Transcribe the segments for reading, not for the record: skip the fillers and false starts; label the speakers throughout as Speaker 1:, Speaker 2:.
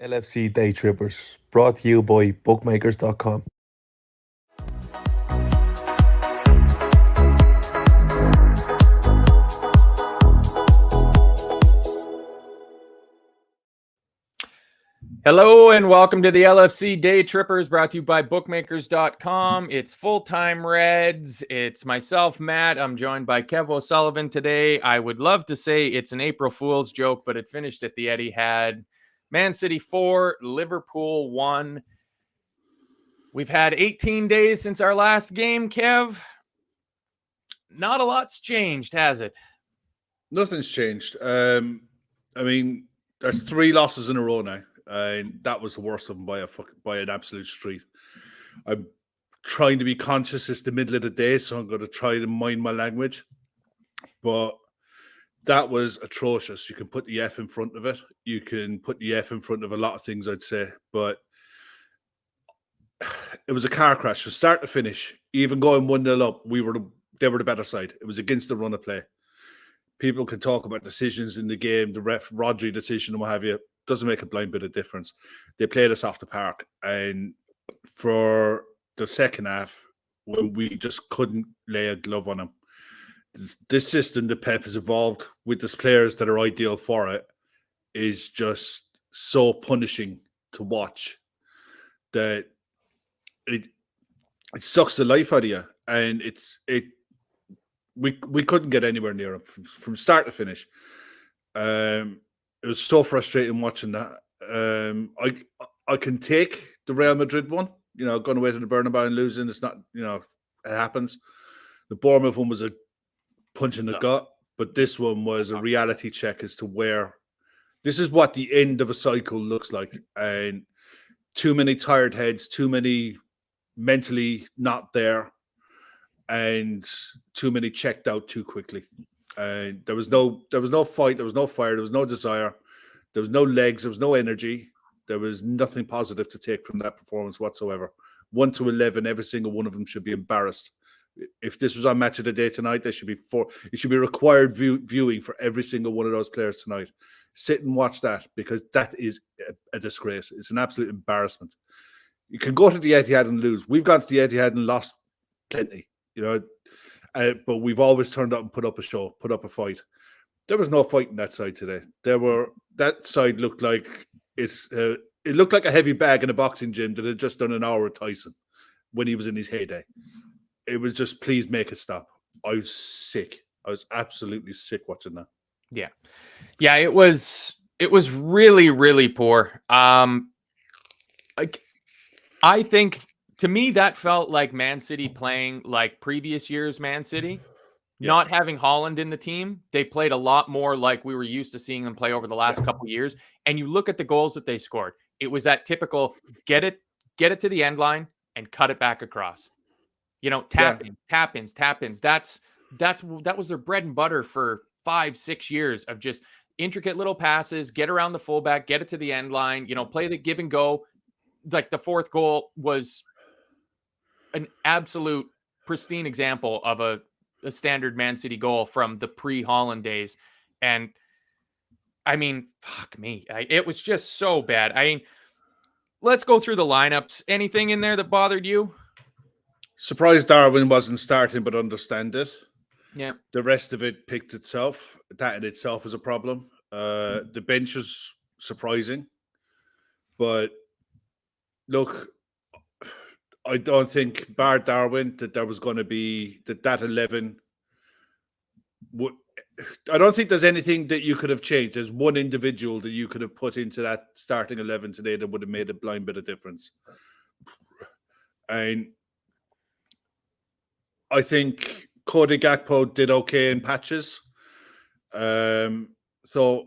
Speaker 1: LFC Daytrippers, brought to you by bookmakers.com.
Speaker 2: Hello and welcome to the LFC Daytrippers, brought to you by bookmakers.com. It's full-time Reds. It's myself, Matt. I'm joined by Kev O'Sullivan today. I would love to say it's an April Fool's joke, but it finished at the Etihad. Man City 4, Liverpool 1. We've had 18 days since our last game, Kev. Not a lot's changed, has it?
Speaker 3: Nothing's changed. I mean, there's 3 losses in a row now. And that was the worst of them by an absolute street. I'm trying to be conscious. It's the middle of the day, so I'm going to try to mind my language. But that was atrocious. You can put the F in front of it. You can put the F in front of a lot of things, I'd say. But it was a car crash from start to finish. Even going 1-0 up, they were the better side. It was against the run of play. People can talk about decisions in the game, the ref Rodri decision and what have you. Doesn't make a blind bit of difference. They played us off the park. And for the second half, when we just couldn't lay a glove on them, this system that Pep has evolved with the players that are ideal for it is just so punishing to watch that it sucks the life out of you. And we couldn't get anywhere near him from start to finish. It was so frustrating watching that. I can take the Real Madrid one, going away to the Bernabeu and losing. It's not, it happens. The Bournemouth one was a punch in the gut, but this one was a reality check as to where this is what the end of a cycle looks like. And too many tired heads, too many mentally not there, and too many checked out too quickly. And there was no fight, there was no fire, there was no desire, there was no legs, there was no energy. There was nothing positive to take from that performance whatsoever. 1 to 11, every single one of them should be embarrassed. If this was on Match of the Day tonight, it should be required viewing for every single one of those players tonight. Sit and watch that, because that is a disgrace. It's an absolute embarrassment. You can go to the Etihad and lose. We've gone to the Etihad and lost plenty, but we've always turned up and put up a show, put up a fight. There was no fight in that side today. That side looked like it looked like a heavy bag in a boxing gym that had just done an hour with Tyson when he was in his heyday. It was just, please make it stop. I was sick. I was absolutely sick watching that.
Speaker 2: Yeah, it was really, really poor. I think, to me, that felt like Man City playing like previous years Man City. Not having Haaland in the team, they played a lot more like we were used to seeing them play over the last couple of years. And you look at the goals that they scored. It was that typical get it to the end line and cut it back across. Tap ins. That was their bread and butter for 5-6 years of just intricate little passes, get around the fullback, get it to the end line, play the give and go. Like the fourth goal was an absolute pristine example of a standard Man City goal from the pre-Haaland days. And I mean, fuck me. It was just so bad. Let's go through the lineups. Anything in there that bothered you?
Speaker 3: Surprised Darwin wasn't starting, but understand it.
Speaker 2: Yeah.
Speaker 3: The rest of it picked itself. That in itself is a problem. The bench was surprising. But look, I don't think, bar Darwin, that there was going to be that 11 would. I don't think there's anything that you could have changed. There's one individual that you could have put into that starting 11 today that would have made a blind bit of difference. And I think Cody Gakpo did okay in patches. So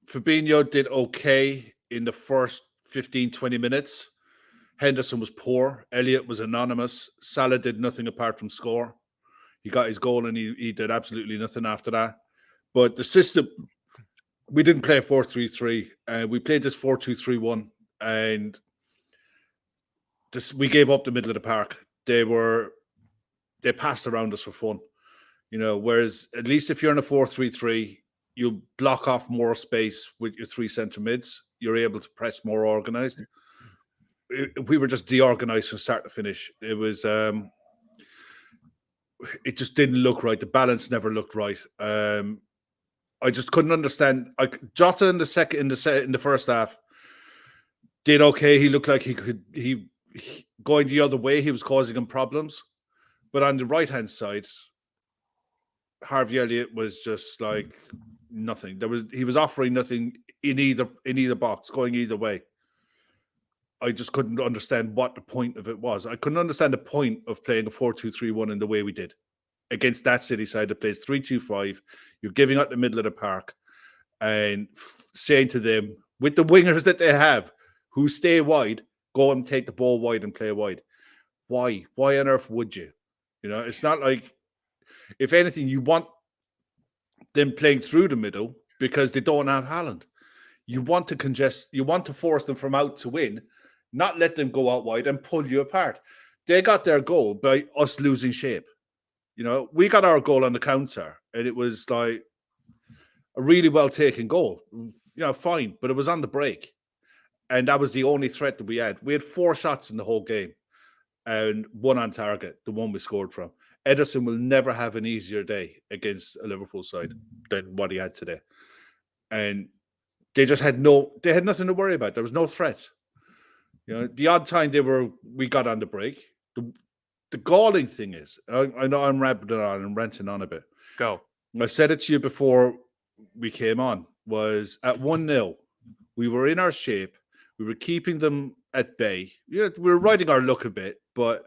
Speaker 3: Fabinho did okay in the first 15, 20 minutes. Henderson was poor. Elliott was anonymous. Salah did nothing apart from score. He got his goal and he did absolutely nothing after that. But the system, we didn't play 4-3-3. We played this 4-2-3-1. And we gave up the middle of the park. They passed around us for fun. Whereas at least if you're in a 4-3-3, you block off more space with your three centre mids. You're able to press more organised. We were just deorganised from start to finish. It was, it just didn't look right. The balance never looked right. I just couldn't understand. Jota in the first half did okay. He looked like he going the other way. He was causing him problems. But on the right hand side, Harvey Elliott was just like nothing. He was offering nothing in either box, going either way. I just couldn't understand what the point of it was. I couldn't understand the point of playing a 4-2-3-1 in the way we did against that City side that plays 3-2-5. You're giving up the middle of the park and saying to them, with the wingers that they have, who stay wide, go and take the ball wide and play wide. Why? Why on earth would you? You know, it's not like, if anything, you want them playing through the middle because they don't have Haaland. You want to congest, you want to force them from out to win, not let them go out wide and pull you apart. They got their goal by us losing shape. You know, we got our goal on the counter, and it was like a really well taken goal. You know, fine, but it was on the break. And that was the only threat that we had. We had 4 shots in the whole game and 1 on target, the one we scored from. Ederson will never have an easier day against a Liverpool side than what he had today. And they just had nothing to worry about. There was no threat. You know, the odd time we got on the break. The galling thing is, I know I'm rambling on and ranting on a bit.
Speaker 2: Go.
Speaker 3: I said it to you before we came on, was at 1-0, we were in our shape. We were keeping them at bay. Yeah, we were riding our luck a bit, but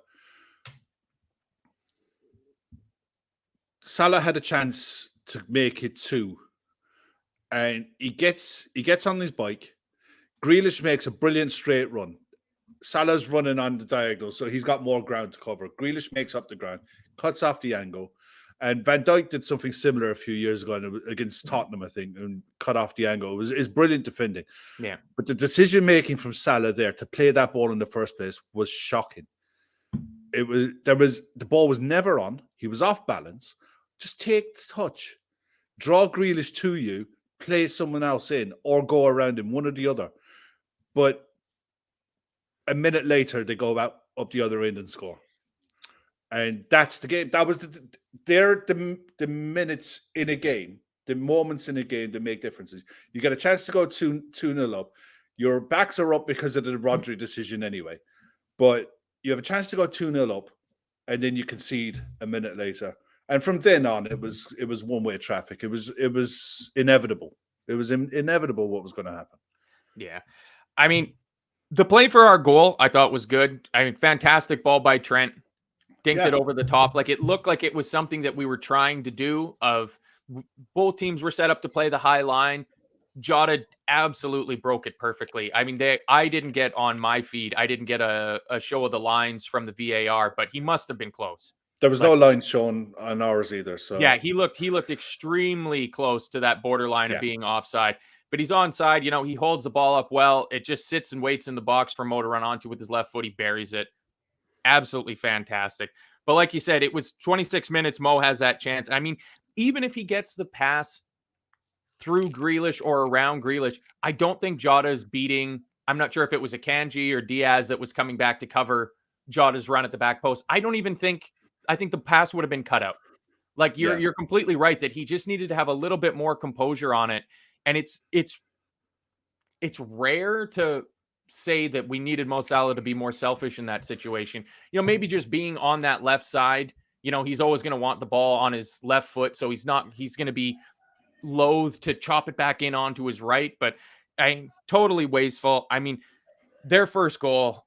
Speaker 3: Salah had a chance to make it 2. And he gets on his bike. Grealish makes a brilliant straight run. Salah's running on the diagonal, so he's got more ground to cover. Grealish makes up the ground, cuts off the angle. And Van Dijk did something similar a few years ago against Tottenham, I think, and cut off the angle. It's brilliant defending.
Speaker 2: Yeah.
Speaker 3: But the decision-making from Salah there to play that ball in the first place was shocking. The ball was never on. He was off balance. Just take the touch. Draw Grealish to you, play someone else in, or go around him, one or the other. But a minute later, they go out up the other end and score. And that's the game. That was the minutes in a game, the moments in a game that make differences. You get a chance to go 2-0 up. Your backs are up because of the Rodri decision anyway. But you have a chance to go 2-0 up, and then you concede a minute later. And from then on, it was one-way traffic. It was inevitable. It was inevitable what was going to happen.
Speaker 2: Yeah. I mean, the play for our goal, I thought was good. I mean, fantastic ball by Trent. Dinked it over the top. Like, it looked like it was something that we were trying to do. Both teams were set up to play the high line. Jota absolutely broke it perfectly. I mean, I didn't get on my feed. I didn't get a show of the lines from the VAR, but he must have been close.
Speaker 3: There was no lines shown on ours either. So
Speaker 2: yeah, he looked extremely close to that borderline of being offside. But he's onside. You know, he holds the ball up well. It just sits and waits in the box for Mo to run onto with his left foot. He buries it. Absolutely fantastic. But like you said, it was 26 minutes. Mo has that chance. I mean, even if he gets the pass through Grealish or around Grealish, I don't think Jota is beating. I'm not sure if it was Akanji or Diaz that was coming back to cover Jota's run at the back post. I think the pass would have been cut out. Like you're completely right that he just needed to have a little bit more composure on it. And it's rare to say that we needed Mo Salah to be more selfish in that situation. You know, maybe just being on that left side, you know, he's always going to want the ball on his left foot. So he's going to be loath to chop it back in onto his right, but totally wasteful. I mean, their first goal,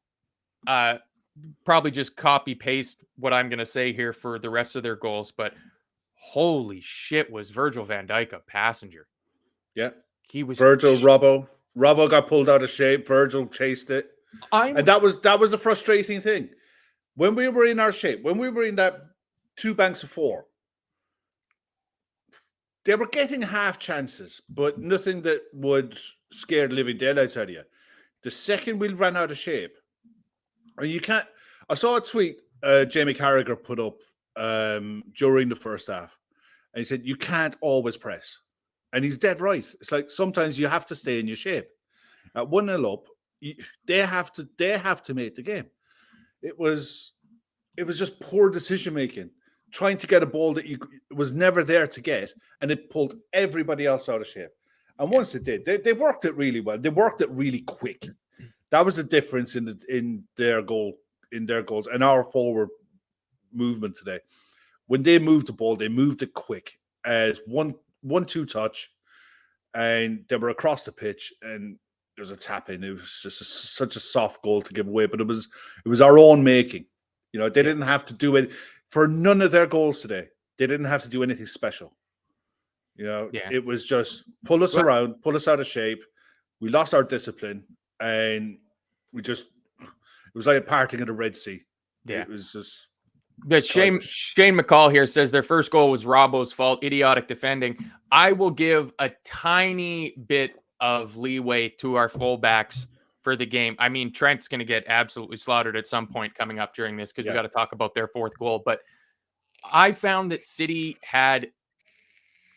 Speaker 2: probably just copy paste what I'm going to say here for the rest of their goals, but holy shit, was Virgil van Dijk a passenger.
Speaker 3: Yeah.
Speaker 2: He was
Speaker 3: Robbo got pulled out of shape. Virgil chased it. And that was the frustrating thing. When we were in our shape, when we were in that 2 banks of 4, they were getting half chances, but nothing that would scare the living daylights out of you. The second we ran out of shape, and you can't. I saw a tweet Jamie Carragher put up during the first half, and he said, "You can't always press. And he's dead right. It's like sometimes you have to stay in your shape. At 1-0 up, they have to make the game. It was just poor decision making, trying to get a ball that was never there to get, and it pulled everybody else out of shape. And once it did, they worked it really well. They worked it really quick. That was the difference in their goals and our forward movement today. When they moved the ball, they moved it quick as one-two touch, and they were across the pitch, and there was a tap in. It was just such a soft goal to give away, but it was our own making. You know, they didn't have to do it for none of their goals today. They didn't have to do anything special. You know, it was just pull us around, pull us out of shape. We lost our discipline, and it was like a parting of the Red Sea.
Speaker 2: Yeah.
Speaker 3: It was just.
Speaker 2: But Shane McCall here says their first goal was Robbo's fault, idiotic defending. I will give a tiny bit of leeway to our fullbacks for the game. I mean, Trent's going to get absolutely slaughtered at some point coming up during this because we got to talk about their fourth goal. But I found that City had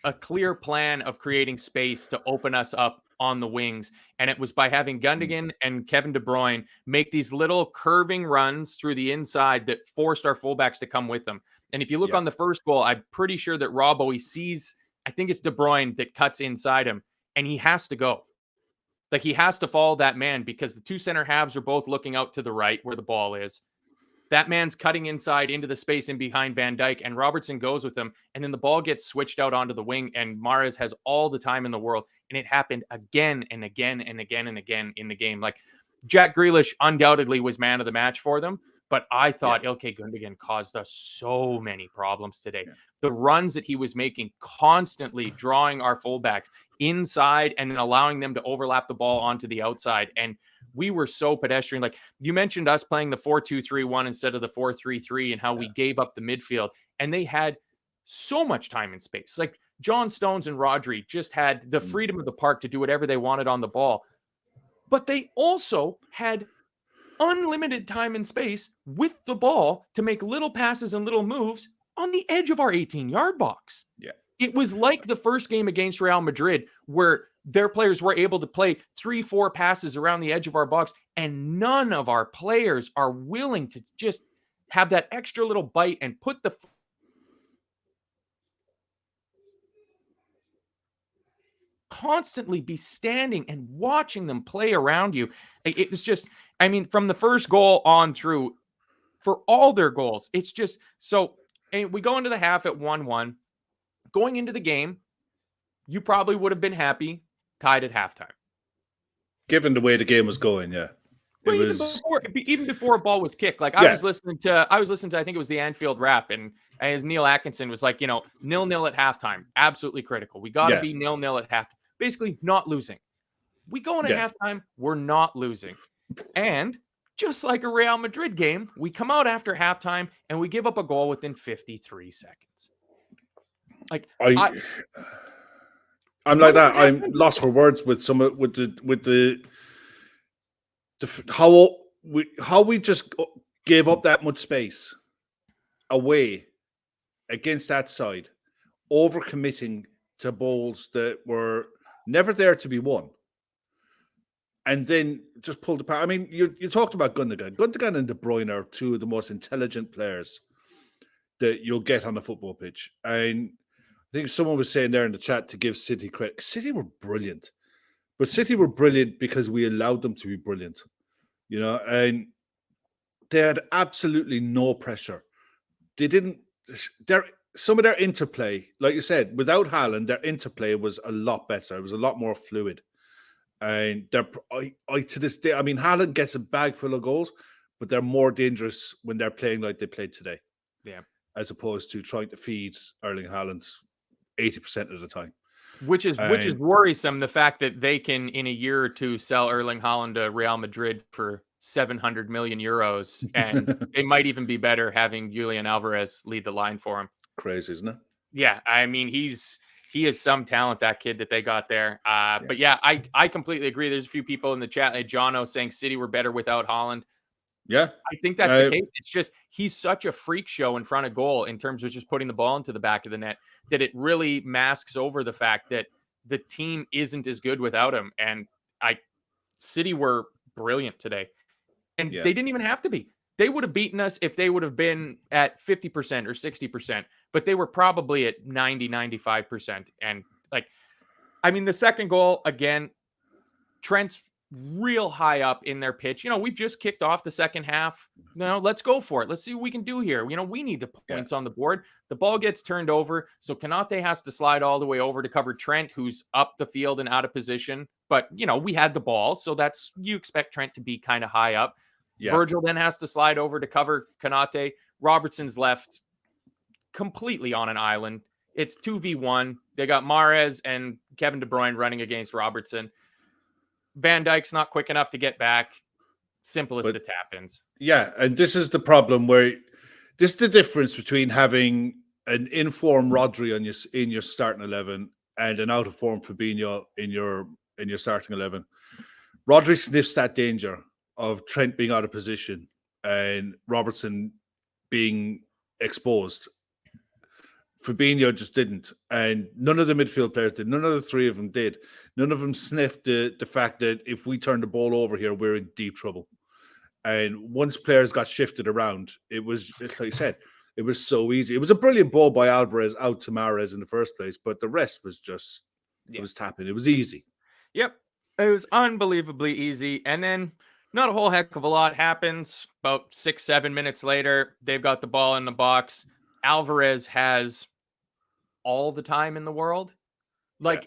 Speaker 2: a clear plan of creating space to open us up on the wings. And it was by having Gundogan and Kevin De Bruyne make these little curving runs through the inside that forced our fullbacks to come with them. And if you look on the first goal, I'm pretty sure that Robbo, he sees, I think it's De Bruyne that cuts inside him, and he has to go. Like, he has to follow that man because the two center halves are both looking out to the right where the ball is. That man's cutting inside into the space in behind Van Dijk, and Robertson goes with him. And then the ball gets switched out onto the wing, and Mahrez has all the time in the world. And it happened again and again and again and again in the game. Like, Jack Grealish undoubtedly was man of the match for them, but I thought Ilkay Gundogan caused us so many problems today. Yeah. The runs that he was making, constantly drawing our fullbacks inside and then allowing them to overlap the ball onto the outside. And we were so pedestrian. Like, you mentioned us playing the 4-2-3-1 instead of the 4-3-3 and how we gave up the midfield. And they had so much time and space. Like, John Stones and Rodri just had the freedom of the park to do whatever they wanted on the ball. But they also had unlimited time and space with the ball to make little passes and little moves on the edge of our 18-yard box.
Speaker 3: Yeah.
Speaker 2: It was like the first game against Real Madrid where their players were able to play 3-4 passes around the edge of our box, and none of our players are willing to just have that extra little bite and put the constantly be standing and watching them play around you. It was just, I mean, from the first goal on through, for all their goals, it's just so. And we go into the half at 1-1. Going into the game, you probably would have been happy tied at halftime.
Speaker 3: Given the way the game was going, yeah.
Speaker 2: It was even before a ball was kicked. Like, I was listening to, I think it was the Anfield Wrap, and as Neil Atkinson was like, 0-0 at halftime, absolutely critical. We got to be 0-0 at halftime. Basically, not losing. We go in at halftime, we're not losing. And just like a Real Madrid game, we come out after halftime and we give up a goal within 53 seconds. Like, I'm
Speaker 3: like that. I'm lost for words with how we just gave up that much space away against that side, overcommitting to balls that were never there to be won, and then just pulled apart. I mean, you talked about Gundogan. Gundogan and De Bruyne are two of the most intelligent players that you'll get on a football pitch. And I think someone was saying there in the chat to give City credit. City were brilliant, but City were brilliant because we allowed them to be brilliant, and they had absolutely no pressure. They didn't. Some of their interplay, like you said, without Haaland, their interplay was a lot better. It was a lot more fluid. And to this day, I mean, Haaland gets a bag full of goals, but they're more dangerous when they're playing like they played today.
Speaker 2: Yeah.
Speaker 3: As opposed to trying to feed Erling Haaland 80% of the time.
Speaker 2: Which is worrisome, the fact that they can, in a year or two, sell Erling Haaland to Real Madrid for 700 million euros. And they might even be better having Julian Alvarez lead the line for him.
Speaker 3: Crazy, isn't it?
Speaker 2: Yeah. I mean, he is some talent, that kid that they got there. But yeah, I completely agree. There's a few people in the chat, like Jono, saying City were better without Haaland.
Speaker 3: Yeah.
Speaker 2: I think that's the case. It's just he's such a freak show in front of goal in terms of just putting the ball into the back of the net that it really masks over the fact that the team isn't as good without him. And City were brilliant today. And they didn't even have to be. They would have beaten us if they would have been at 50% or 60%, but they were probably at 90, 95%. And the second goal, again, Trent's real high up in their pitch. We've just kicked off the second half. Let's go for it. Let's see what we can do here. We need the points on the board. The ball gets turned over. So Konate has to slide all the way over to cover Trent, who's up the field and out of position. But, we had the ball. So you expect Trent to be kind of high up. Yeah. Virgil then has to slide over to cover Konate. Robertson's left completely on an island. It's 2v1. They got Mahrez and Kevin De Bruyne running against Robertson. Van Dijk's not quick enough to get back. Simplest of tap-ins.
Speaker 3: Yeah, and this is the problem this is the difference between having an in-form Rodri in your starting 11 and an out-of-form Fabinho in your starting 11. Rodri sniffs that danger of Trent being out of position and Robertson being exposed. Fabinho just didn't, and none of the midfield players did. None of the three of them did. None of them sniffed the fact that if we turn the ball over here, we're in deep trouble. And once players got shifted around, it was, like I said, it was so easy. It was a brilliant ball by Alvarez out to Mahrez in the first place, but the rest was just, it was tapping. It was easy.
Speaker 2: Yep. It was unbelievably easy. And then not a whole heck of a lot happens. About 6-7 minutes later, they've got the ball in the box. Alvarez has all the time in the world.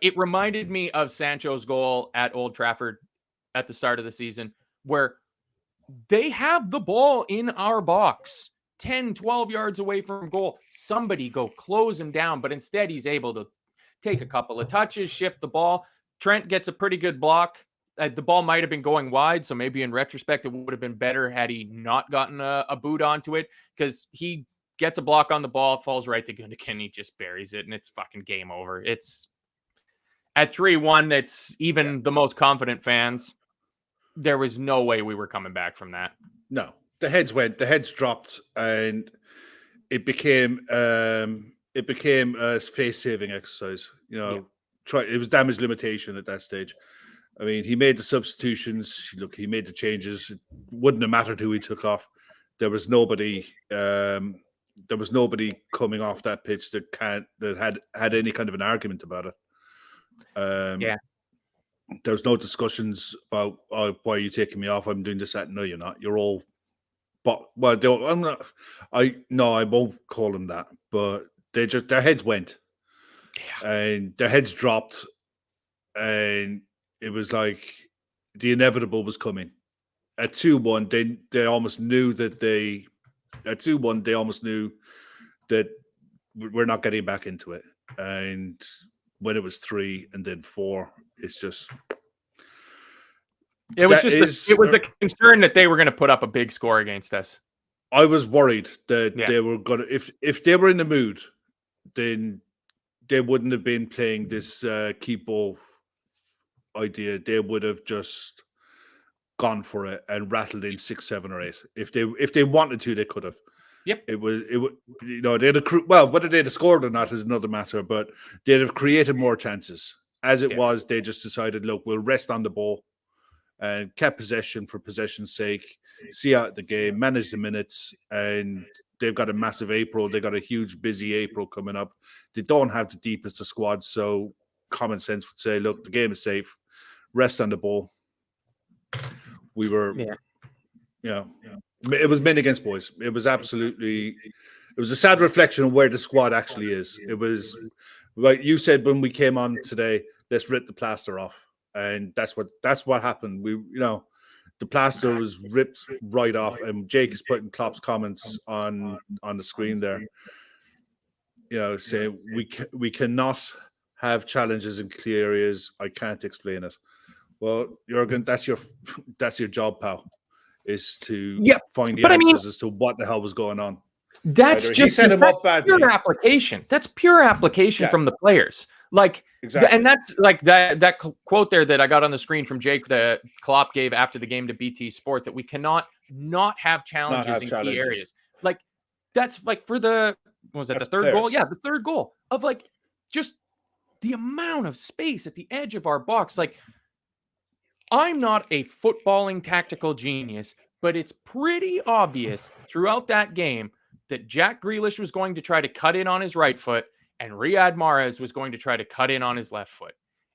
Speaker 2: It reminded me of Sancho's goal at Old Trafford at the start of the season, where they have the ball in our box 10, 12 yards away from goal. Somebody go close him down, but instead he's able to take a couple of touches, shift the ball. Trent gets a pretty good block. The ball might have been going wide, so maybe in retrospect it would have been better had he not gotten a boot onto it, because he gets a block on the ball, falls right to Gundogan, he just buries it, and it's fucking game over. It's at 3-1, that's even the most confident fans. There was no way we were coming back from that.
Speaker 3: No. The heads dropped, and it became a face-saving exercise. It was damage limitation at that stage. I mean, he made the substitutions. Look, he made the changes. It wouldn't have mattered who he took off. There was nobody. There was nobody coming off that pitch that had any kind of an argument about it. There was no discussions about why are you taking me off? I'm doing this. That. No, you're not. You're all. But I'm not. I won't call them that. But their heads went, and their heads dropped, and it was like the inevitable was coming. At 2-1, they almost knew that at 2-1, they almost knew that we're not getting back into it. And when it was 3 and then 4, it's just.
Speaker 2: It was a concern that they were going to put up a big score against us.
Speaker 3: I was worried that they were going to, if they were in the mood, then they wouldn't have been playing this keep ball idea. They would have just gone for it and rattled in 6, 7, or 8. If they wanted to, they could have.
Speaker 2: Yep.
Speaker 3: It would they'd have whether they'd have scored or not is another matter, but they'd have created more chances. As it was, they just decided, look, we'll rest on the ball and kept possession for possession's sake, see out the game, manage the minutes, and they've got a massive April. They've got a huge, busy April coming up. They don't have the deepest of squads, so common sense would say, look, the game is safe. Rest on the ball. We were, it was men against boys. It was absolutely, it was a sad reflection of where the squad actually is. It was, like you said when we came on today, let's rip the plaster off. And that's what happened. The plaster was ripped right off, and Jake is putting Klopp's comments on the screen there. Saying we cannot have challenges in clear areas. I can't explain it. Well, Jurgen, that's your job, pal, is to find the answers as to what the hell was going on.
Speaker 2: That's just pure application. That's pure application from the players. Exactly. And that's that quote there that I got on the screen from Jake that Klopp gave after the game to BT Sport, that we cannot not have challenges in key areas. That's for the, what was that, the third goal? Yeah, the third goal of just the amount of space at the edge of our box, like, I'm not a footballing tactical genius, but it's pretty obvious throughout that game that Jack Grealish was going to try to cut in on his right foot and Riyad Mahrez was going to try to cut in on his left foot.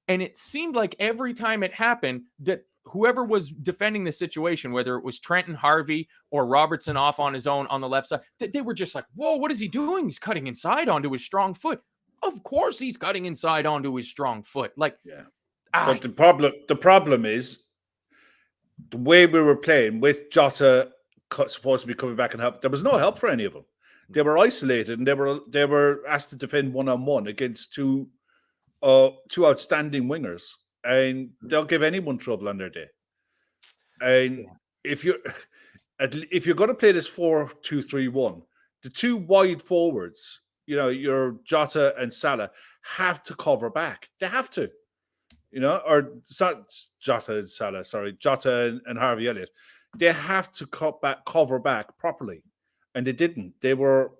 Speaker 2: And it seemed like every time it happened that whoever was defending the situation, whether it was Trent and Harvey or Robertson off on his own on the left side, that they were just like, whoa, what is he doing? He's cutting inside onto his strong foot. Of course he's cutting inside onto his strong foot. Like,
Speaker 3: yeah. But the problem is the way we were playing with Jota supposed to be coming back and help. There was no help for any of them. They were isolated and they were asked to defend 1-on-1 against two outstanding wingers, and they'll give anyone trouble on their day. And if you're going to play this 4-2-3-1, the two wide forwards, your Jota and Salah, have to cover back. They have to. Or it's not Jota and Salah, sorry, Jota and Harvey Elliott. They have to cover back properly. And they didn't. They were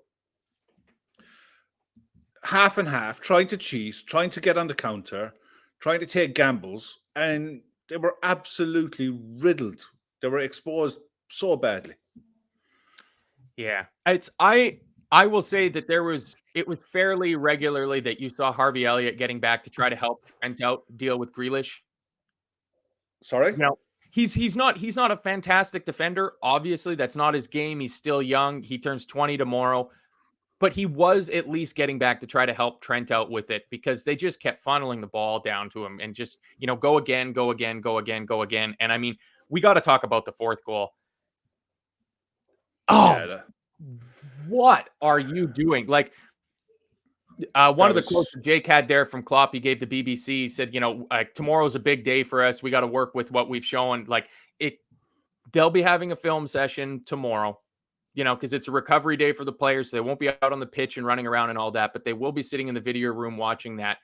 Speaker 3: half and half, trying to cheat, trying to get on the counter, trying to take gambles, and they were absolutely riddled. They were exposed so badly.
Speaker 2: Yeah. I will say that it was fairly regularly that you saw Harvey Elliott getting back to try to help Trent out, deal with Grealish.
Speaker 3: Sorry?
Speaker 2: He's not a fantastic defender. Obviously, that's not his game. He's still young. He turns 20 tomorrow. But he was at least getting back to try to help Trent out with it because they just kept funneling the ball down to him and just, go again, go again, go again, go again. And I mean, we got to talk about the fourth goal. Oh, yeah. What are you doing? Like, one of the quotes Jake had there from Klopp, he gave the BBC, he said, tomorrow's a big day for us. We got to work with what we've shown. Like, they'll be having a film session tomorrow, because it's a recovery day for the players. So they won't be out on the pitch and running around and all that, but they will be sitting in the video room watching that.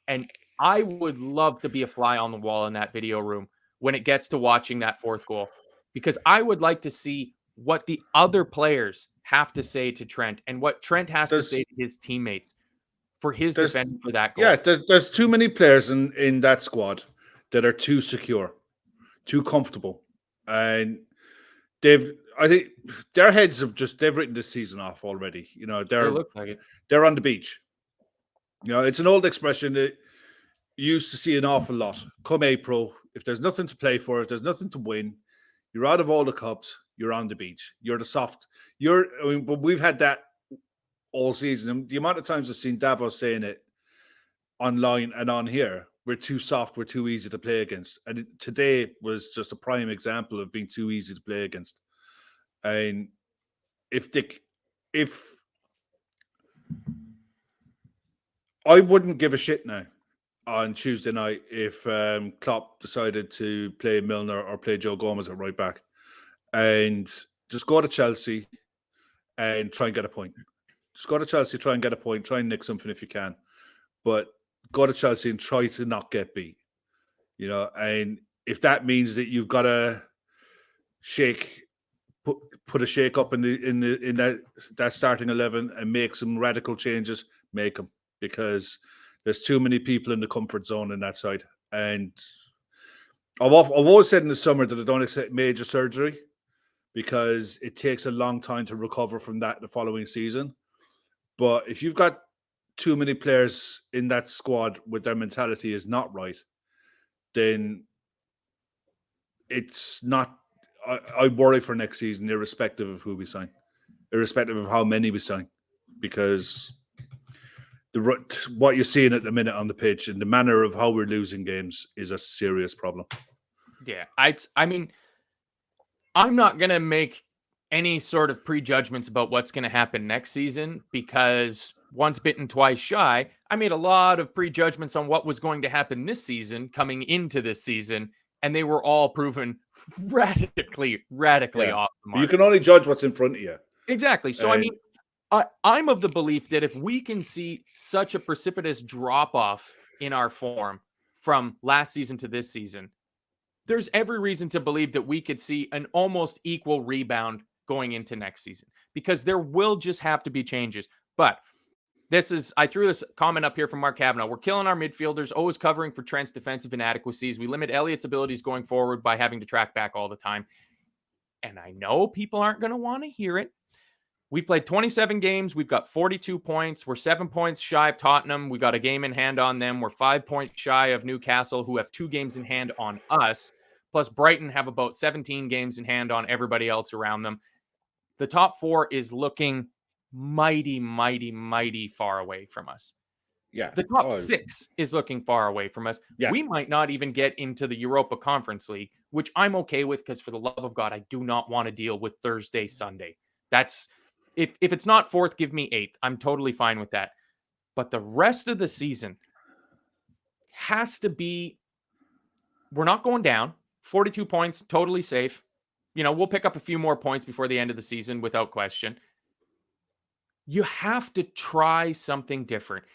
Speaker 2: And I would love to be a fly on the wall in that video room when it gets to watching that fourth goal, because I would like to see what the other players have to say to Trent and what Trent has to say to his teammates for his defending for that goal.
Speaker 3: Yeah, there's too many players in that squad that are too secure, too comfortable. And I think their heads they've written this season off already. They look like it. They're on the beach. It's an old expression that you used to see an awful lot. Come April, if there's nothing to play for, if there's nothing to win, you're out of all the cups, you're on the beach. You're the soft. But we've had that all season. And the amount of times I've seen Davos saying it online and on here, we're too soft, we're too easy to play against. And today was just a prime example of being too easy to play against. And if I wouldn't give a shit now on Tuesday night if Klopp decided to play Milner or play Joe Gomez at right back, and just go to Chelsea and try and get a point. Just go to Chelsea, try and get a point, try and nick something if you can, but go to Chelsea and try to not get beat. And if that means that you've got to put a shake up in that starting 11 and make some radical changes, make them, because there's too many people in the comfort zone in that side. And I've always said in the summer that I don't expect major surgery because it takes a long time to recover from that the following season. But if you've got too many players in that squad with their mentality is not right, then it's not. I worry for next season, irrespective of who we sign, irrespective of how many we sign, because what you're seeing at the minute on the pitch and the manner of how we're losing games is a serious problem.
Speaker 2: Yeah, I mean, I'm not going to make any sort of prejudgments about what's going to happen next season because once bitten, twice shy. I made a lot of prejudgments on what was going to happen this season coming into this season, and they were all proven radically off the mark.
Speaker 3: You can only judge what's in front of you.
Speaker 2: Exactly. So, I mean, I'm of the belief that if we can see such a precipitous drop-off in our form from last season to this season, there's every reason to believe that we could see an almost equal rebound going into next season because there will just have to be changes. But I threw this comment up here from Mark Kavanaugh. We're killing our midfielders, always covering for Trent's defensive inadequacies. We limit Elliott's abilities going forward by having to track back all the time. And I know people aren't going to want to hear it. We've played 27 games. We've got 42 points. We're 7 points shy of Tottenham. We got a game in hand on them. We're 5 points shy of Newcastle, who have 2 games in hand on us. Plus, Brighton have about 17 games in hand on everybody else around them. The top 4 is looking mighty, mighty, mighty far away from us.
Speaker 3: Yeah.
Speaker 2: The top 6 is looking far away from us.
Speaker 3: Yeah.
Speaker 2: We might not even get into the Europa Conference League, which I'm okay with because, for the love of God, I do not want to deal with Thursday, Sunday. That's if it's not 4th, give me 8th. I'm totally fine with that. But the rest of the season has to be, we're not going down. 42 points, totally safe. We'll pick up a few more points before the end of the season without question. You have to try something different.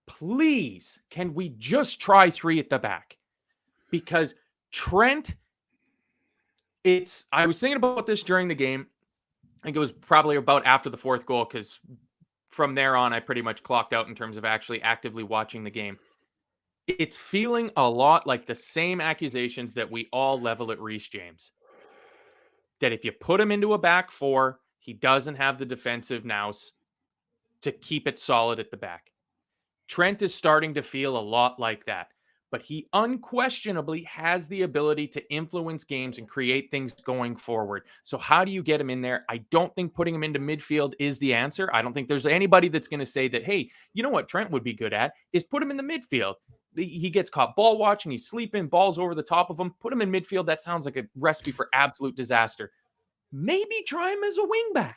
Speaker 2: Please, can we just try 3 at the back? Because Trent, I was thinking about this during the game. I think it was probably about after the 4th goal, because from there on, I pretty much clocked out in terms of actually actively watching the game. It's feeling a lot like the same accusations that we all level at Reece James. That if you put him into a back 4, he doesn't have the defensive nous to keep it solid at the back. Trent is starting to feel a lot like that, but he unquestionably has the ability to influence games and create things going forward. So how do you get him in there? I don't think putting him into midfield is the answer. I don't think there's anybody that's going to say that, hey, you know what Trent would be good at is put him in the midfield. He gets caught ball watching, he's sleeping, balls over the top of him. Put him in midfield. That sounds like a recipe for absolute disaster. Maybe try him as a wingback.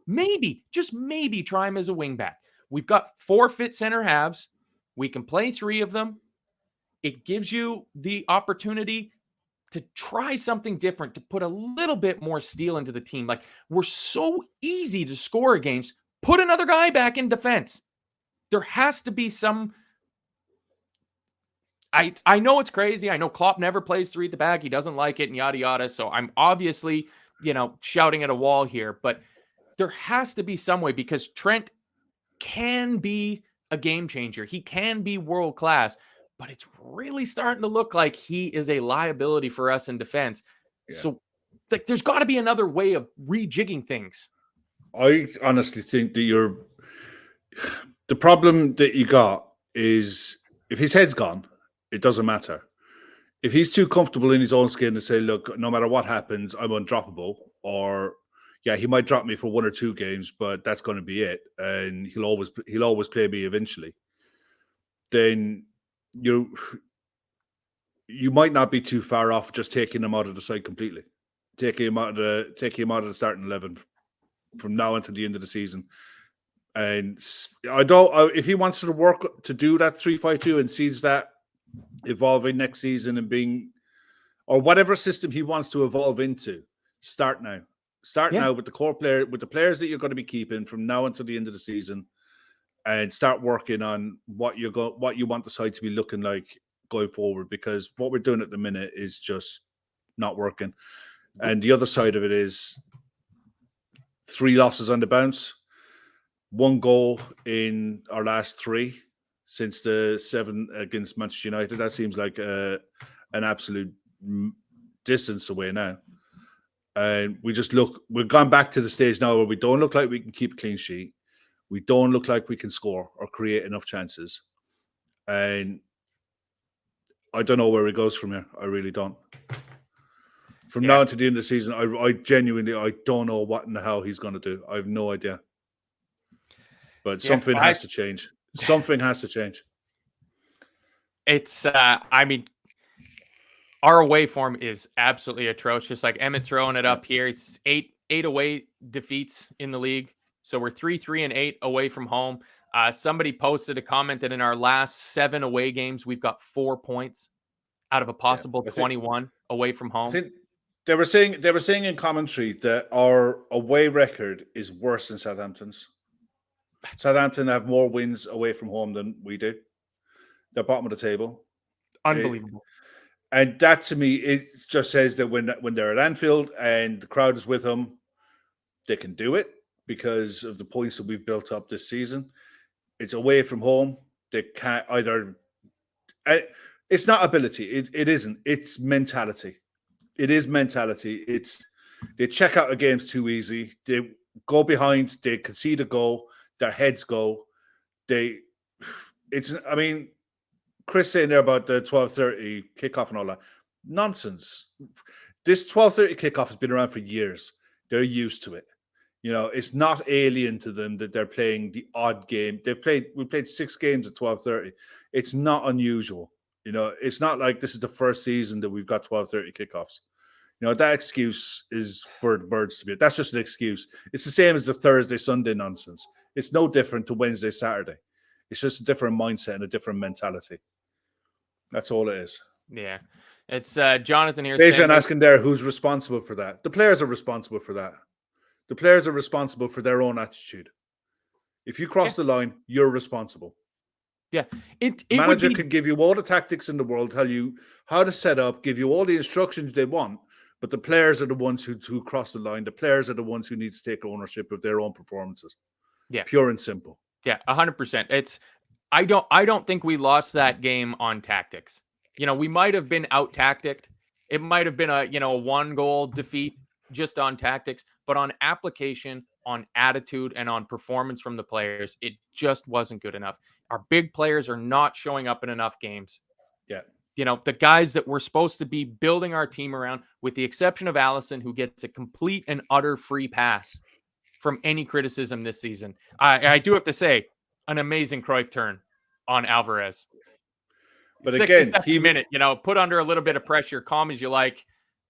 Speaker 2: Maybe, just maybe try him as a wingback. We've got 4 fit center halves. We can play 3 of them. It gives you the opportunity to try something different, to put a little bit more steel into the team. Like, we're so easy to score against. Put another guy back in defense. There has to be some... I know it's crazy. I know Klopp never plays 3 at the back. He doesn't like it and yada, yada. So I'm obviously, shouting at a wall here. But there has to be some way, because Trent can be a game changer. He can be world class, but it's really starting to look like he is a liability for us in defense. Yeah. So there's got to be another way of rejigging things.
Speaker 3: I honestly think that the problem that you got is, if his head's gone, it doesn't matter. If he's too comfortable in his own skin to say, look, no matter what happens, I'm undroppable, or yeah, he might drop me for 1 or 2 games, but that's going to be it, and he'll always play me eventually. Then you might not be too far off just taking him out of the side completely, taking him out of the starting 11 from now until the end of the season. And if he wants to work to do that 3-5-2 and sees that evolving next season and being, or whatever system he wants to evolve into, start now. Start now with the core player, with the players that you're going to be keeping from now until the end of the season, and start working on what you want the side to be looking like going forward. Because what we're doing at the minute is just not working. And the other side of it is 3 losses on the bounce, 1 goal in our last 3 since the 7 against Manchester United. That seems like an absolute distance away now. And we've gone back to the stage now where we don't look like we can keep a clean sheet. We don't look like we can score or create enough chances. And I don't know where it goes from here. I really don't. From now until the end of the season, I genuinely don't know what and how he's going to do. I have no idea. But something has to change. Something has to change.
Speaker 2: It's, our away form is absolutely atrocious. Like Emmett throwing it up here. It's 8 away defeats in the league. So we're 3-3-8 away from home. Somebody posted a comment that in our last 7 away games, we've got 4 points out of a possible 21 away from home.
Speaker 3: They were saying in commentary that our away record is worse than Southampton's. Southampton have more wins away from home than we do. They're bottom of the table.
Speaker 2: Unbelievable.
Speaker 3: And that, to me, it just says that when they're at Anfield and the crowd is with them, they can do it because of the points that we've built up this season. It's away from home. They can't either. It's not ability. It isn't. It's mentality. It is mentality. They check out the games too easy. They go behind. They concede a goal. Their heads go. I mean, Chris saying there about the 12:30 kickoff and all that. Nonsense. This 12:30 kickoff has been around for years. They're used to it. It's not alien to them that they're playing the odd game. We played 6 games at 12:30. It's not unusual. It's not like this is the first season that we've got 12:30 kickoffs. That excuse is for the birds to be. That's just an excuse. It's the same as the Thursday, Sunday nonsense. It's no different to Wednesday, Saturday. It's just a different mindset and a different mentality. That's all it is.
Speaker 2: Yeah. It's Jonathan here.
Speaker 3: Dejan asking there, who's responsible for that? The players are responsible for that. The players are responsible for their own attitude. If you cross the line, you're responsible.
Speaker 2: Yeah.
Speaker 3: Manager can give you all the tactics in the world, tell you how to set up, give you all the instructions they want, but the players are the ones who cross the line. The players are the ones who need to take ownership of their own performances.
Speaker 2: Yeah.
Speaker 3: Pure and simple.
Speaker 2: Yeah, 100%. I don't think we lost that game on tactics. We might have been out tacticked. It might have been a 1-goal defeat just on tactics, but on application, on attitude, and on performance from the players, it just wasn't good enough. Our big players are not showing up in enough games.
Speaker 3: Yeah.
Speaker 2: The guys that we're supposed to be building our team around, with the exception of Allison, who gets a complete and utter free pass from any criticism this season. I do have to say, an amazing Cruyff turn on Alvarez.
Speaker 3: But again,
Speaker 2: he minute, put under a little bit of pressure, calm as you like.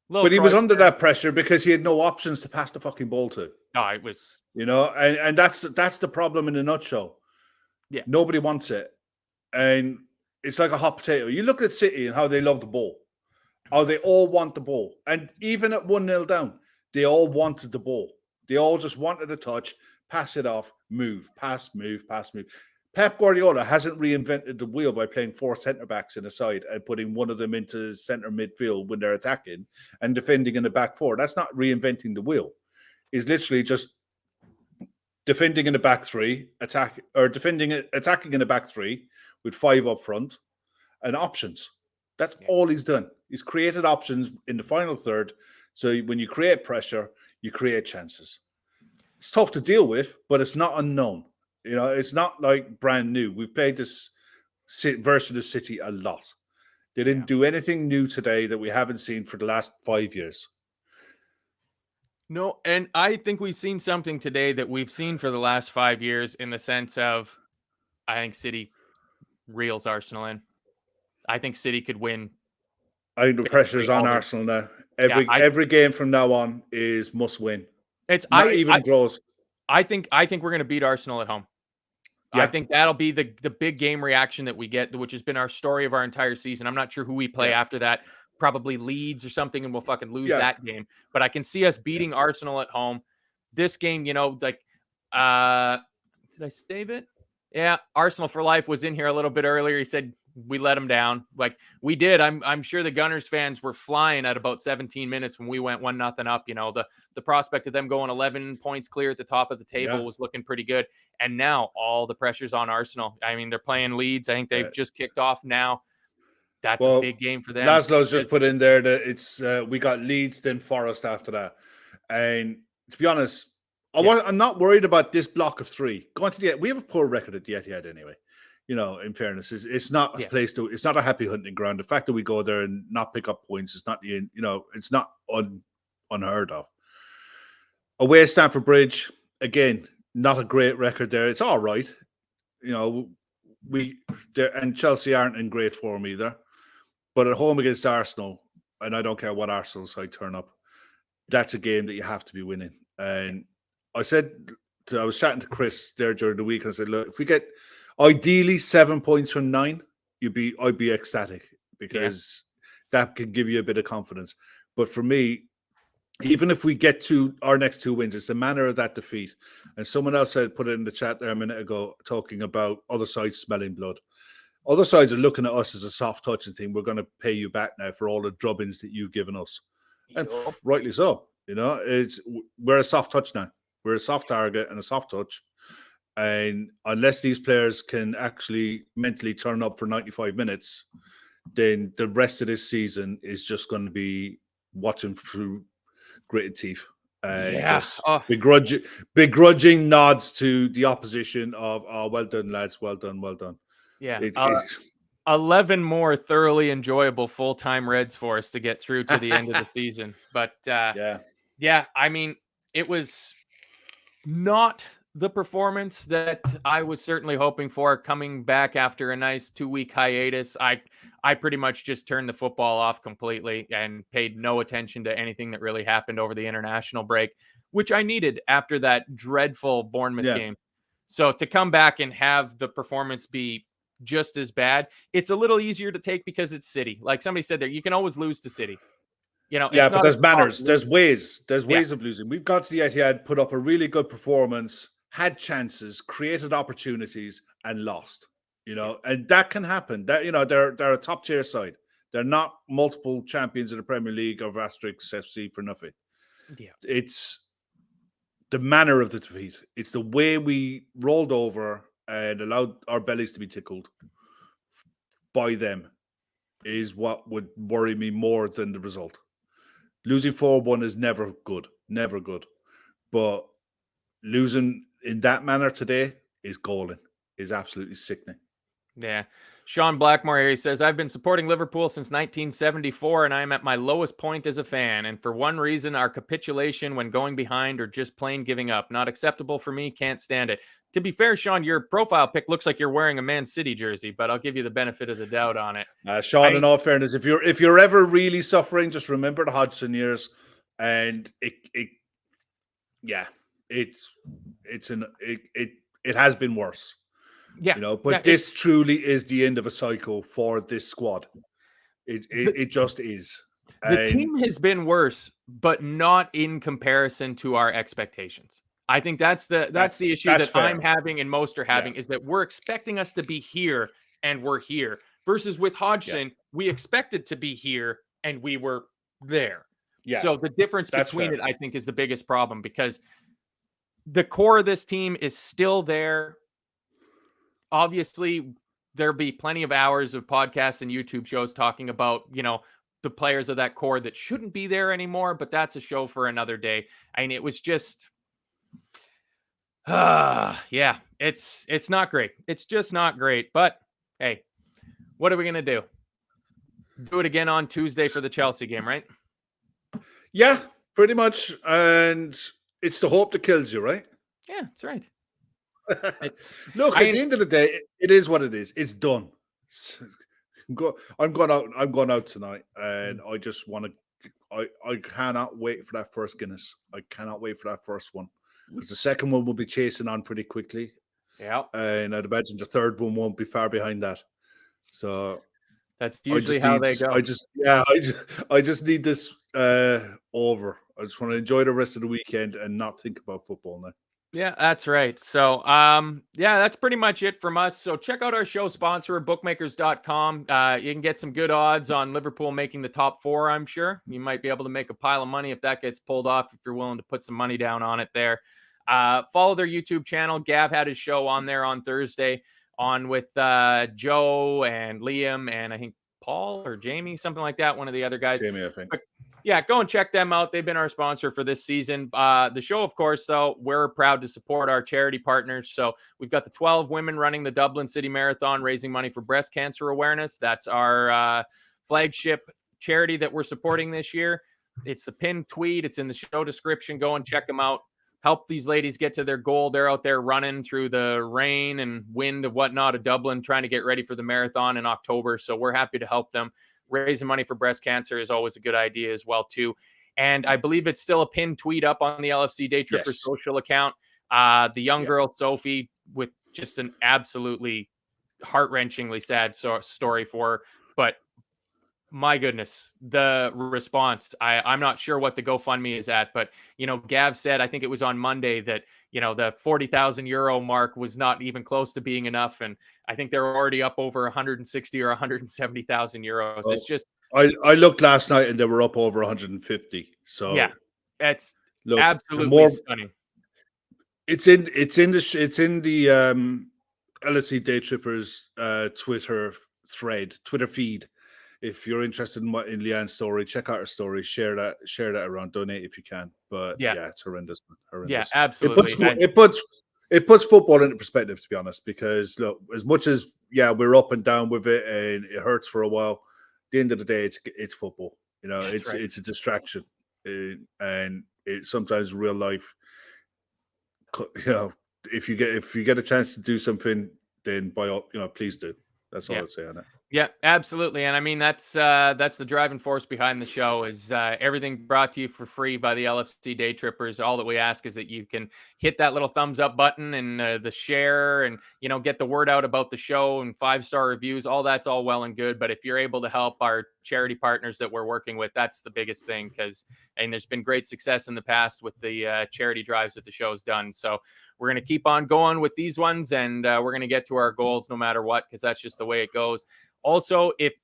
Speaker 3: But he was under that pressure because he had no options to pass the fucking ball to.
Speaker 2: Oh, it was,
Speaker 3: and that's the problem in a nutshell.
Speaker 2: Yeah,
Speaker 3: nobody wants it, and it's like a hot potato. You look at City and how they love the ball, how they all want the ball, and even at 1-0 down, they all wanted the ball. They all just wanted a touch, pass it off, move, pass, move, pass, move. Pep Guardiola hasn't reinvented the wheel by playing 4 centre-backs in a side and putting one of them into centre midfield when they're attacking and defending in the back 4. That's not reinventing the wheel. It's literally just defending in the back 3, attacking in the back 3 with 5 up front and options. That's all he's done. He's created options in the final third. So when you create pressure, you create chances. It's tough to deal with, but it's not unknown. It's not like brand new. We've played this version of City a lot. They didn't do anything new today that we haven't seen for the last 5 years.
Speaker 2: No, and I think we've seen something today that we've seen for the last 5 years, in the sense of, I think City reels Arsenal in. I think City could win.
Speaker 3: I think the pressure's on Arsenal now. Every game from now on is must win.
Speaker 2: It's
Speaker 3: not even draws.
Speaker 2: I think we're going to beat Arsenal at home. Yeah. I think that'll be the big game reaction that we get, which has been our story of our entire season. I'm not sure who we play after that. Probably Leeds or something, and we'll fucking lose that game. But I can see us beating Arsenal at home. This game, did I save it? Yeah, Arsenal for Life was in here a little bit earlier. He said we let them down. Like we did. I'm sure the Gunners fans were flying at about 17 minutes when we went 1-0 up. The prospect of them going 11 points clear at the top of the table was looking pretty good. And now all the pressure's on Arsenal. I mean, they're playing Leeds. I think they've just kicked off now. That's a big game for them.
Speaker 3: Laszlo's just put in there that it's we got Leeds, then Forest after that. And to be honest, I'm not worried about this block of 3. Going to we have a poor record at the Etihad anyway. In fairness, it's not a place to. It's not a happy hunting ground. The fact that we go there and not pick up points is not it's not unheard of. Away at Stamford Bridge, again, not a great record there. It's all right. And Chelsea aren't in great form either. But at home against Arsenal, and I don't care what Arsenal side turn up, that's a game that you have to be winning. And I was chatting to Chris there during the week, and I said, look, if we get ideally 7 points from 9, I'd be ecstatic, because that can give you a bit of confidence. But for me, even if we get to our next 2 wins, it's the manner of that defeat. And someone else put it in the chat there a minute ago, talking about other sides smelling blood. Other sides are looking at us as a soft touch and think, we're going to pay you back now for all the drubbings that you've given us. And rightly so. We're a soft touch now. We're a soft target and a soft touch. And unless these players can actually mentally turn up for 95 minutes, then the rest of this season is just going to be watching through gritted teeth and just begrudging nods to the opposition of, oh, well done, lads, well done, well done.
Speaker 2: Yeah. 11 more thoroughly enjoyable full-time Reds for us to get through to the end of the season. But yeah, I mean, it was not the performance that I was certainly hoping for coming back after a nice 2-week hiatus. I pretty much just turned the football off completely and paid no attention to anything that really happened over the international break, which I needed after that dreadful Bournemouth game. So to come back and have the performance be just as bad, it's a little easier to take because it's City. Like somebody said there, you can always lose to City. But
Speaker 3: there's manners. There's ways of losing. We've got to the Etihad, put up a really good performance, had chances, created opportunities, and lost. And that can happen. That they're a top tier side. They're not multiple champions of the Premier League or Asterix FC for nothing.
Speaker 2: Yeah,
Speaker 3: it's the manner of the defeat. It's the way we rolled over and allowed our bellies to be tickled by them is what would worry me more than the result. Losing 4-1 is never good. But losing in that manner today is galling, is absolutely sickening.
Speaker 2: Yeah. Sean Blackmore here, he says, I've been supporting Liverpool since 1974, and I'm at my lowest point as a fan. And for one reason, our capitulation when going behind or just plain giving up. Not acceptable for me. Can't stand it. To be fair, Sean, your profile pic looks like you're wearing a Man City jersey, but I'll give you the benefit of the doubt on it.
Speaker 3: Sean, in all fairness, if you're ever really suffering, just remember the Hodgson years, and it has been worse.
Speaker 2: Yeah,
Speaker 3: but this truly is the end of a cycle for this squad. It just is.
Speaker 2: The team has been worse, but not in comparison to our expectations. I think that's the issue that fair. I'm having and most are having is that we're expecting us to be here and we're here. Versus with Hodgson, we expected to be here and we were there. Yeah. So the difference between it, I think, is the biggest problem because the core of this team is still there. Obviously, there'll be plenty of hours of podcasts and YouTube shows talking about, the players of that core that shouldn't be there anymore, but that's a show for another day. I mean, it was just, it's not great. It's just not great. But hey, what are we going to do? Do it again on Tuesday for the Chelsea game, right?
Speaker 3: Yeah, pretty much. And it's the hope that kills you, right?
Speaker 2: Yeah, that's right.
Speaker 3: Look, at the end of the day, it is what it is. It's done. I'm going out tonight, and I just want to. I cannot wait for that first Guinness. I cannot wait for that first one because the second one will be chasing on pretty quickly.
Speaker 2: Yeah,
Speaker 3: and I'd imagine the third one won't be far behind that. So
Speaker 2: that's usually how they go.
Speaker 3: I just need this over. I just want to enjoy the rest of the weekend and not think about football now.
Speaker 2: Yeah, that's right. So, that's pretty much it from us. So check out our show sponsor, bookmakers.com. You can get some good odds on Liverpool making the top 4, I'm sure. You might be able to make a pile of money if that gets pulled off, if you're willing to put some money down on it there. Follow their YouTube channel. Gav had his show on there on Thursday with Joe and Liam and I think Paul or Jamie, something like that, one of the other guys.
Speaker 3: Jamie, I think.
Speaker 2: But, yeah, go and check them out. They've been our sponsor for this season. The show, of course, though, we're proud to support our charity partners. So we've got the 12 women running the Dublin City Marathon, raising money for breast cancer awareness. That's our flagship charity that we're supporting this year. It's the pinned tweet. It's in the show description. Go and check them out. Help these ladies get to their goal. They're out there running through the rain and wind and whatnot of Dublin, trying to get ready for the marathon in October. So we're happy to help them. Raising money for breast cancer is always a good idea as well, too. And I believe it's still a pinned tweet up on the LFC Daytrippers social account. The young girl, Sophie, with just an absolutely heart-wrenchingly sad story for her. But my goodness, the response, I'm not sure what the GoFundMe is at, but, Gav said, I think it was on Monday that, the 40,000 euro mark was not even close to being enough. And I think they're already up over 160 or 170,000 euros. It's just,
Speaker 3: I looked last night and they were up over 150. So
Speaker 2: yeah, it's absolutely stunning.
Speaker 3: It's in the LFC Daytrippers Twitter feed. If you're interested in Leanne's story, check out her story, share that around, donate if you can. But yeah, it's horrendous.
Speaker 2: Yeah, absolutely.
Speaker 3: It puts football into perspective, to be honest, because look, as much as we're up and down with it and it hurts for a while, at the end of the day, it's football. You know, it's a distraction, and it's sometimes real life. You know, if you get a chance to do something, then by all, please do. That's all I'd say on it.
Speaker 2: Yeah, absolutely. And I mean, that's the driving force behind the show is everything brought to you for free by the LFC Daytrippers. All that we ask is that you can hit that little thumbs up button and the share and, get the word out about the show and 5-star reviews. All that's all well and good. But if you're able to help our charity partners that we're working with, that's the biggest thing and there's been great success in the past with the charity drives that the show's done. So we're going to keep on going with these ones and we're going to get to our goals no matter what, because that's just the way it goes. Also, if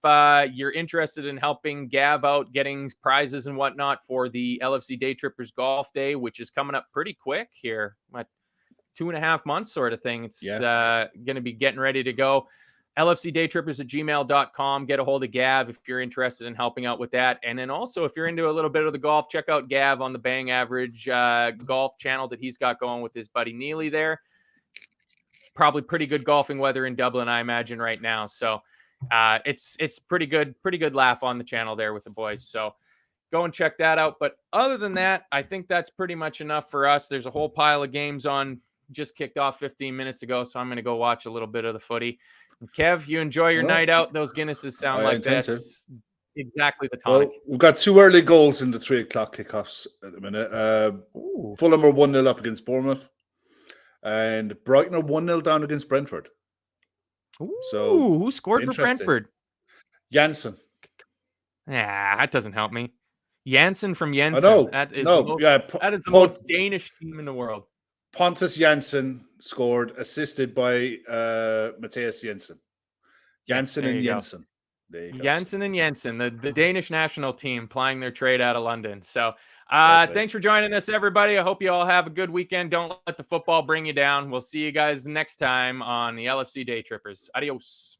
Speaker 2: you're interested in helping Gav out, getting prizes and whatnot for the LFC Daytrippers Golf Day, which is coming up pretty quick here, 2.5 months sort of thing. It's going to be getting ready to go. LFCDaytrippers@gmail.com. Get a hold of Gav if you're interested in helping out with that. And then also, if you're into a little bit of the golf, check out Gav on the Bang Average golf channel that he's got going with his buddy Neely there. Probably pretty good golfing weather in Dublin, I imagine, right now. So it's pretty good laugh on the channel there with the boys. So go and check that out. But other than that, I think that's pretty much enough for us. There's a whole pile of games on, just kicked off 15 minutes ago, so I'm going to go watch a little bit of the footy. And Kev, you enjoy your night out. Those Guinnesses sound like that's exactly the tonic.
Speaker 3: Well, we've got 2 early goals in the 3 o'clock kickoffs at the minute. Fulham are 1-0 up against Bournemouth, and Brighton are 1-0 down against Brentford.
Speaker 2: Ooh, so who scored for Brentford?
Speaker 3: Janssen.
Speaker 2: Yeah, that doesn't help me. Janssen from Jensen.
Speaker 3: That is the
Speaker 2: most Danish team in the world.
Speaker 3: Pontus Janssen scored, assisted by Matthias Jensen. Janssen and Jensen.
Speaker 2: Janssen and Jensen, the Danish national team plying their trade out of London. So thanks for joining us, everybody. I hope you all have a good weekend. Don't let the football bring you down. We'll see you guys next time on the LFC Daytrippers. Adios.